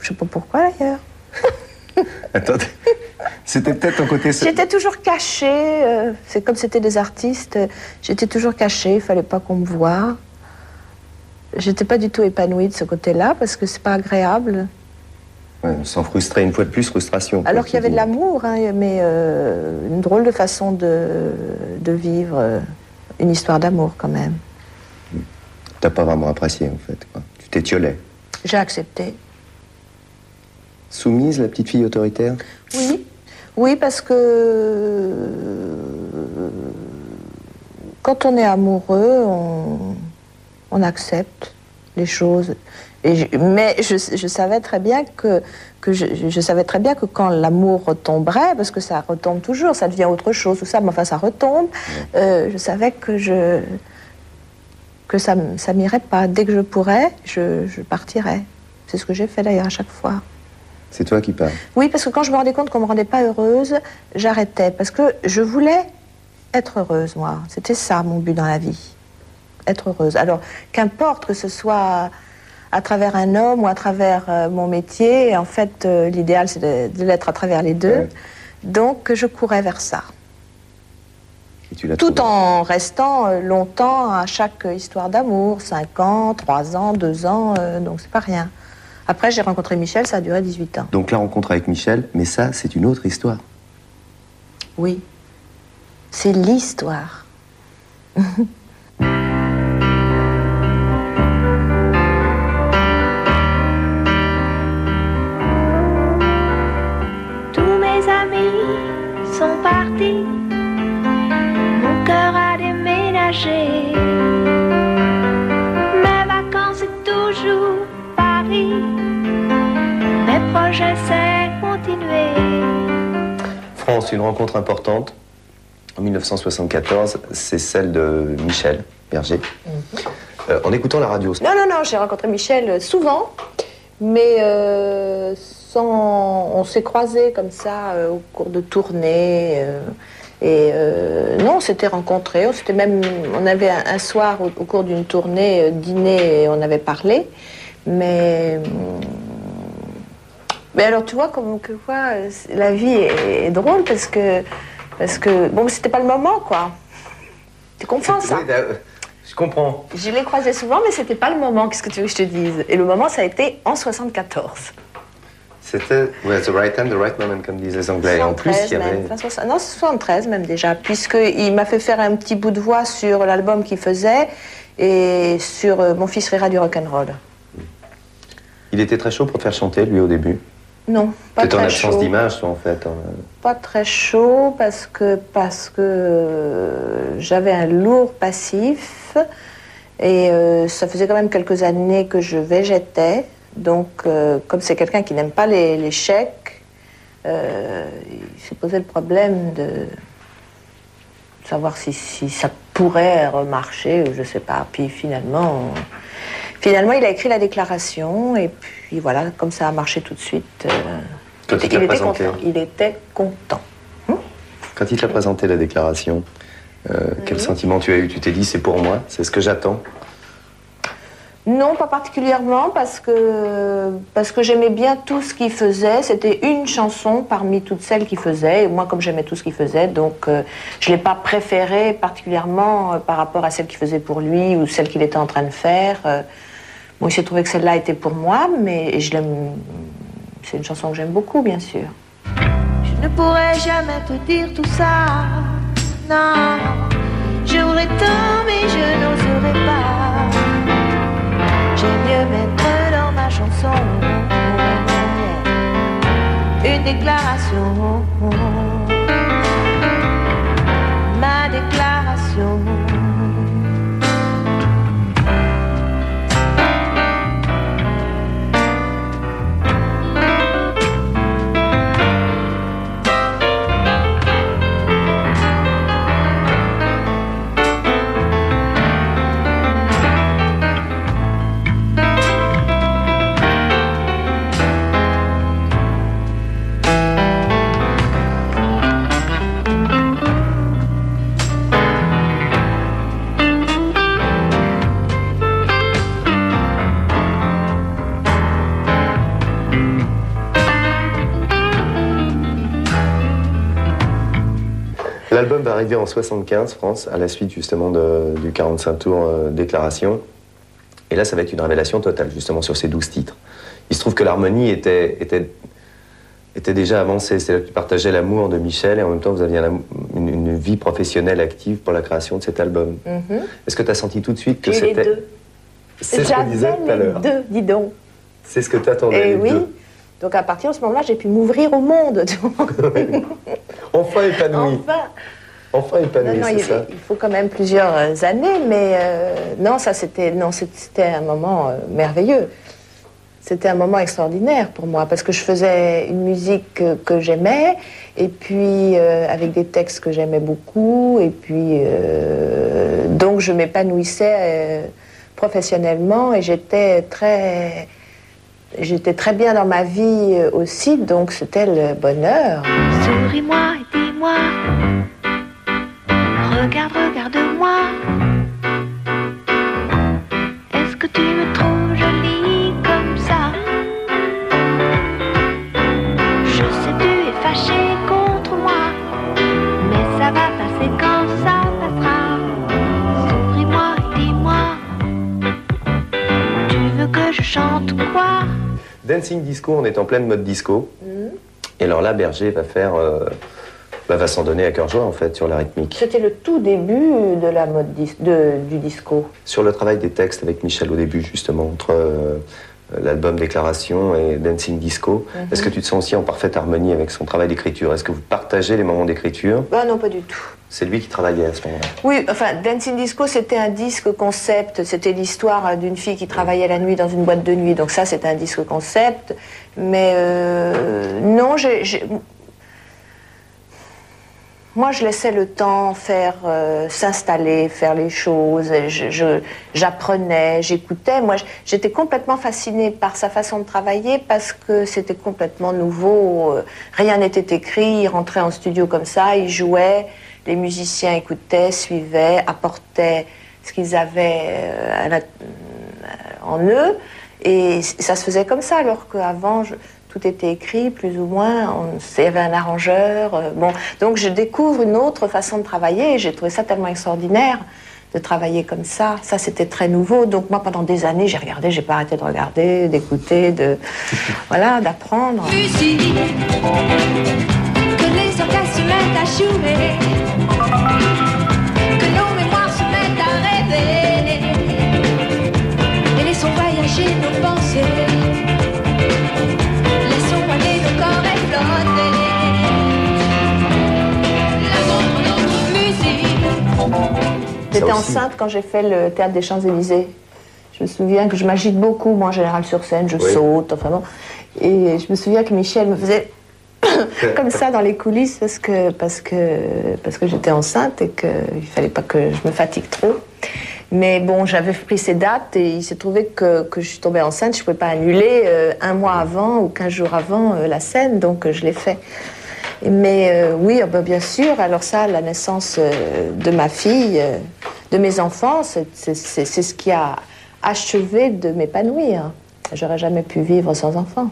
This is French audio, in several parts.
Je sais pas pourquoi d'ailleurs. Attendez, c'était peut-être ton côté... J'étais toujours cachée, c'est comme c'était des artistes, j'étais toujours cachée, il fallait pas qu'on me voie. J'étais pas du tout épanouie de ce côté-là, parce que c'est pas agréable. Ouais, sans frustrer, une fois de plus, frustration. Alors qu'il y avait de l'amour, hein, mais une drôle de façon de vivre une histoire d'amour quand même. T'as pas vraiment apprécié en fait, quoi. Tu t'étiolais. J'ai accepté. Soumise, la petite fille autoritaire? Oui, oui, parce que quand on est amoureux, on accepte les choses. Mais je savais très bien que je savais très bien que quand l'amour retomberait, parce que ça retombe toujours, ça devient autre chose, tout ça, mais enfin ça retombe, je savais que ça m'irait pas. Dès que je pourrais, je partirais. C'est ce que j'ai fait d'ailleurs à chaque fois. C'est toi qui parles? Oui, parce que quand je me rendais compte qu'on me rendait pas heureuse, j'arrêtais. Parce que je voulais être heureuse, moi. C'était ça, mon but dans la vie. Être heureuse. Alors, qu'importe que ce soit à travers un homme ou à travers mon métier, en fait, l'idéal, c'est de l'être à travers les deux. Ouais. Donc, je courais vers ça. Tout en restant longtemps à chaque histoire d'amour, 5 ans, 3 ans, 2 ans, donc c'est pas rien. Après, j'ai rencontré Michel, ça a duré 18 ans. Donc la rencontre avec Michel, mais ça, c'est une autre histoire. Oui, c'est l'histoire. Tous mes amis sont partis, mon cœur a déménagé. Mes vacances, c'est toujours Paris. Mes projets, c'est continuer. France, une rencontre importante, en 1974, c'est celle de Michel Berger. En écoutant la radio. Non, j'ai rencontré Michel souvent, mais on s'est croisés comme ça au cours de tournées. Non, on s'était rencontrés, on avait un soir au cours d'une tournée dîné et on avait parlé, mais alors tu vois comme que quoi, la vie est drôle parce que bon, c'était pas le moment quoi. Tu comprends ça? Oui, je comprends. Je l'ai croisé souvent, mais c'était pas le moment. Qu'est-ce que tu veux que je te dise? Et le moment, ça a été en 74. C'était the right time, the right moment, comme disaient les Anglais. En plus, il y avait... Non, c'est 73 même déjà, puisqu'il m'a fait faire un petit bout de voix sur l'album qu'il faisait et sur Mon fils rira du rock'n'roll. Il était très chaud pour te faire chanter, lui, au début? Non, pas très chaud. C'était en absence d'image, toi, en fait. Pas très chaud, parce que j'avais un lourd passif et ça faisait quand même quelques années que je végétais. Donc, comme c'est quelqu'un qui n'aime pas l'échec, il s'est posé le problème de savoir si ça pourrait remarcher, ou je sais pas. Puis finalement, il a écrit la déclaration, et puis voilà, comme ça a marché tout de suite. Quand il était content. Il était content. Quand il t'a présenté la déclaration, quel sentiment tu as eu? Tu t'es dit, c'est pour moi, c'est ce que j'attends? Non, pas particulièrement, parce que j'aimais bien tout ce qu'il faisait. C'était une chanson parmi toutes celles qu'il faisait. Et moi, comme j'aimais tout ce qu'il faisait, donc je ne l'ai pas préférée particulièrement par rapport à celle qu'il faisait pour lui ou celle qu'il était en train de faire. Bon, il s'est trouvé que celle-là était pour moi, mais je l'aime. C'est une chanson que j'aime beaucoup, bien sûr. Je ne pourrais jamais te dire tout ça. Non, je voudrais tant, mais je n'oserais pas. J'aime mieux mettre dans ma chanson une déclaration, ma déclaration. L'album va arriver en 75, France, à la suite justement du 45 tours Déclaration. Et là, ça va être une révélation totale, justement, sur ces 12 titres. Il se trouve que l'harmonie était déjà avancée. C'est-à-dire que tu partageais l'amour de Michel et en même temps, vous aviez une vie professionnelle active pour la création de cet album. Est-ce que tu as senti tout de suite que c'était... les deux. C'est ce qu'on disait tout à l'heure. Les deux, dis donc. C'est ce que tu attendais, Et les oui. deux. Donc à partir de ce moment-là, j'ai pu m'ouvrir au monde. Enfin épanoui. Enfin épanoui, Non, c'est ça. il faut quand même plusieurs années, mais non, c'était un moment merveilleux. C'était un moment extraordinaire pour moi, parce que je faisais une musique que j'aimais, et puis avec des textes que j'aimais beaucoup, et puis donc je m'épanouissais professionnellement, et j'étais très bien dans ma vie aussi, donc c'était le bonheur. Souris-moi et dis-moi, regarde-moi. Est-ce que tu me trouves jolie comme ça? Je sais tu es fâché contre moi, mais ça va passer quand ça passera. Souris-moi et dis-moi, tu veux que je chante quoi? Dancing Disco, on est en pleine mode disco. Et alors là, Berger va s'en donner à cœur joie, en fait, sur la rythmique. C'était le tout début de la mode du disco. Sur le travail des textes avec Michel au début, justement, entre l'album Déclaration et Dancing Disco, est-ce que tu te sens aussi en parfaite harmonie avec son travail d'écriture? Est-ce que vous partagez les moments d'écriture? Non, pas du tout. C'est lui qui travaillait à ce moment-là. Oui, enfin, Dancing Disco, c'était un disque concept. C'était l'histoire d'une fille qui travaillait la nuit dans une boîte de nuit. Donc ça, c'était un disque concept. Mais non, moi, je laissais le temps s'installer, faire les choses. J'apprenais, j'écoutais. Moi, j'étais complètement fascinée par sa façon de travailler parce que c'était complètement nouveau. Rien n'était écrit. Il rentrait en studio comme ça, il jouait. Les musiciens écoutaient, suivaient, apportaient ce qu'ils avaient en eux. Et ça se faisait comme ça, alors qu'avant, tout était écrit, plus ou moins. Il y avait un arrangeur. Donc je découvre une autre façon de travailler et j'ai trouvé ça tellement extraordinaire de travailler comme ça. Ça, c'était très nouveau. Donc moi, pendant des années, j'ai regardé, j'ai pas arrêté de regarder, d'écouter, d'apprendre. Musique, que les orchestres se mettent à jouer, que nos mémoires se mettent à rêver, et laissons voyager nos pensées, laissons aller nos corps et flotter. L'amour pour notre musique. J'étais enceinte quand j'ai fait le Théâtre des Champs-Élysées. Je me souviens que je m'agite beaucoup, moi en général sur scène, je saute, enfin bon. Et je me souviens que Michel me faisait comme ça dans les coulisses parce que j'étais enceinte et qu'il fallait pas que je me fatigue trop. Mais bon, j'avais pris ces dates et il s'est trouvé que je suis tombée enceinte. Je ne pouvais pas annuler un mois avant ou 15 jours avant la scène, donc je l'ai fait. Mais oui, bien sûr, alors ça, la naissance de ma fille, de mes enfants, c'est ce qui a achevé de m'épanouir. J'aurais jamais pu vivre sans enfants.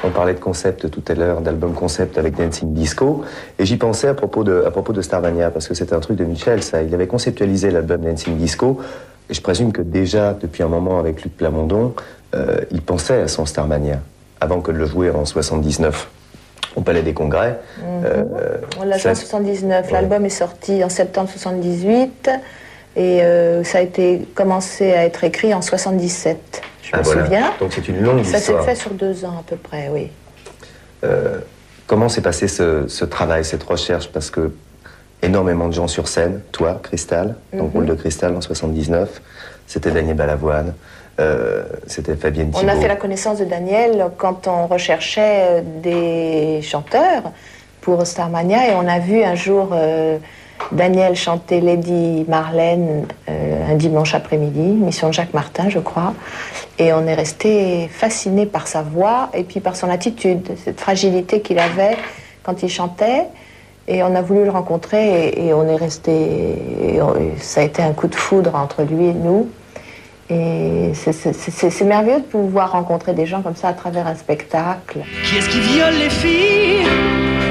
On parlait de concept tout à l'heure, d'album concept avec Dancing Disco, et j'y pensais à propos de Starmania, parce que c'était un truc de Michel, ça. Il avait conceptualisé l'album Dancing Disco, et je présume que déjà, depuis un moment, avec Luc Plamondon, il pensait à son Starmania, avant que de le jouer en 79 au Palais des Congrès. On l'a joué en 79, l'album est sorti en septembre 78, et ça a été commencé à être écrit en 77. Je me souviens. Donc c'est une longue histoire. Ça s'est fait sur 2 ans à peu près, oui. Comment s'est passé ce travail, cette recherche? Parce que énormément de gens sur scène, toi, Cristal, ton rôle de Cristal en 79, c'était Daniel Balavoine, c'était Fabienne Thibault. On a fait la connaissance de Daniel quand on recherchait des chanteurs pour Starmania et on a vu un jour Daniel chantait Lady Marlène un dimanche après-midi, mission de Jacques Martin, je crois. Et on est resté fasciné par sa voix et puis par son attitude, cette fragilité qu'il avait quand il chantait. Et on a voulu le rencontrer et on est resté... ça a été un coup de foudre entre lui et nous. Et c'est merveilleux de pouvoir rencontrer des gens comme ça à travers un spectacle. Qui est-ce qui viole les filles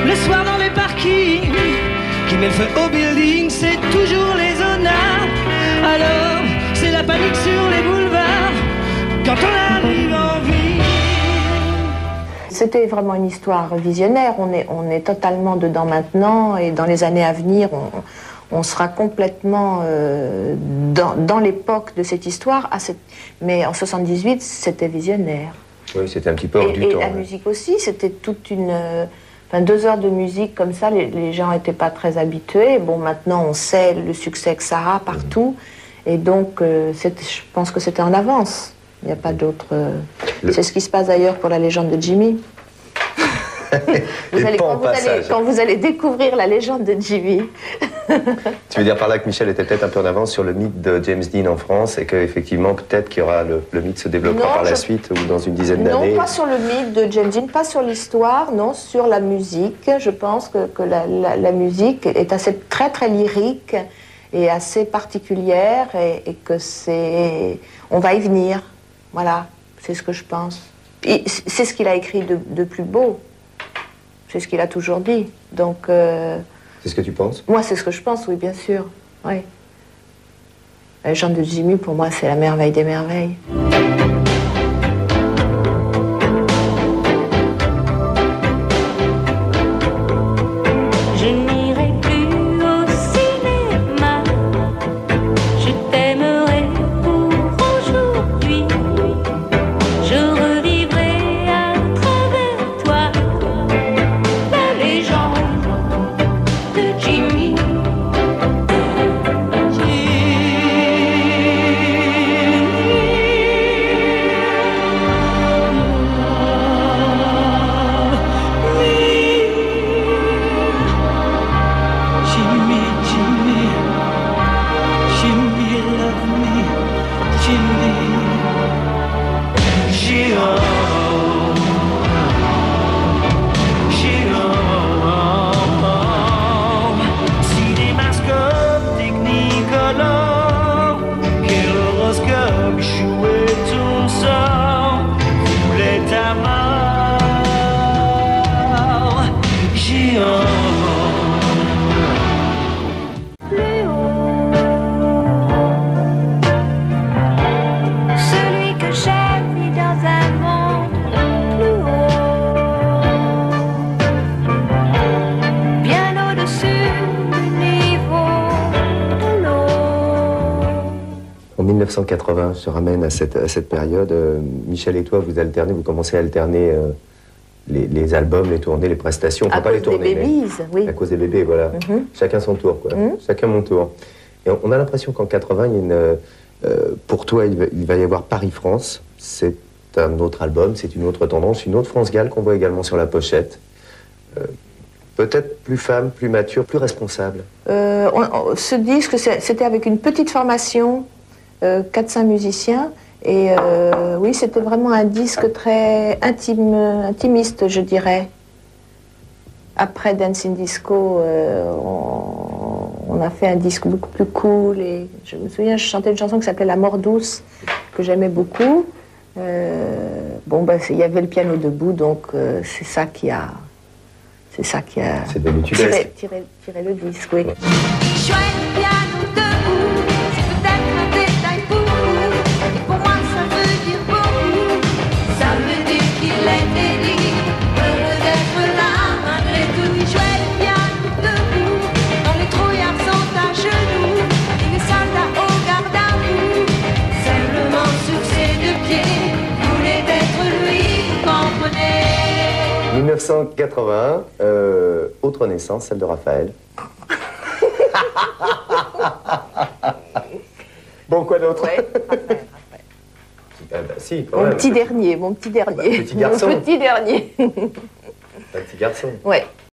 le soir dans les parkings? Qui met le feu au building, c'est toujours les honneurs. Alors, c'est la panique sur les boulevards quand on arrive en ville. C'était vraiment une histoire visionnaire. On est totalement dedans maintenant et dans les années à venir, on sera complètement dans l'époque de cette histoire. Mais en 78, c'était visionnaire. Oui, c'était un petit peu hors du temps. Et la musique aussi, c'était toute une... 2 heures de musique comme ça, les gens n'étaient pas très habitués. Bon, maintenant, on sait le succès que ça a partout. Et donc, je pense que c'était en avance. Il n'y a pas d'autre... C'est ce qui se passe d'ailleurs pour la légende de Jimmy. Quand vous allez découvrir la légende de Jimmy. Tu veux dire par là que Michel était peut-être un peu en avance sur le mythe de James Dean en France et qu'effectivement, peut-être qu'il y aura le mythe se développera par la suite ou dans une dizaine d'années? Non, pas sur le mythe de James Dean, pas sur l'histoire, non, sur la musique. Je pense que la musique est assez très très lyrique et assez particulière et que c'est... On va y venir. Voilà, c'est ce que je pense. C'est ce qu'il a écrit de plus beau. C'est ce qu'il a toujours dit. Donc... C'est ce que tu penses? Moi, c'est ce que je pense, oui, bien sûr. Oui. La légende de Jimmy, pour moi, c'est la merveille des merveilles. Je n'irai plus au cinéma. Je t'aimerai pour aujourd'hui. Je revivrai à travers toi la légende de Jimmy. En 1980, je te ramène à cette période. Michel et toi, vous commencez à alterner les albums, les tournées, les prestations. Enfin, pas les tournées, oui. À cause des bébés, voilà. Chacun son tour, quoi. Chacun mon tour. Et on a l'impression qu'en 80, il y a pour toi, il va y avoir Paris-France. C'est un autre album, c'est une autre tendance, une autre France Gall qu'on voit également sur la pochette. Peut-être plus femme, plus mature, plus responsable. Ce disque, c'était avec une petite formation, 4-5 musiciens. Et oui, c'était vraiment un disque très intimiste, je dirais. Après Dancing Disco, on a fait un disque beaucoup plus cool. Et je me souviens, je chantais une chanson qui s'appelait La Mort Douce, que j'aimais beaucoup. Bon, ben, il y avait le piano debout, donc c'est ça qui a tiré le disque, oui. Chouette piano debout, c'est peut-être un détail pour vous, et pour moi ça veut dire beaucoup. Ça veut dire qu'il est libre, heureux d'être là malgré tout. Chouette piano debout, quand les trouillards sont à genoux, et les soldats au garde à vous, simplement sur ses 2 pieds, voulait être lui, comprenez. 1981, autre naissance, celle de Raphaël. Bon, quoi d'autre? Ouais, Raphaël. Ah bah, si, quand Mon même. petit dernier. Petit garçon. Mon petit dernier. Un petit garçon. Ouais.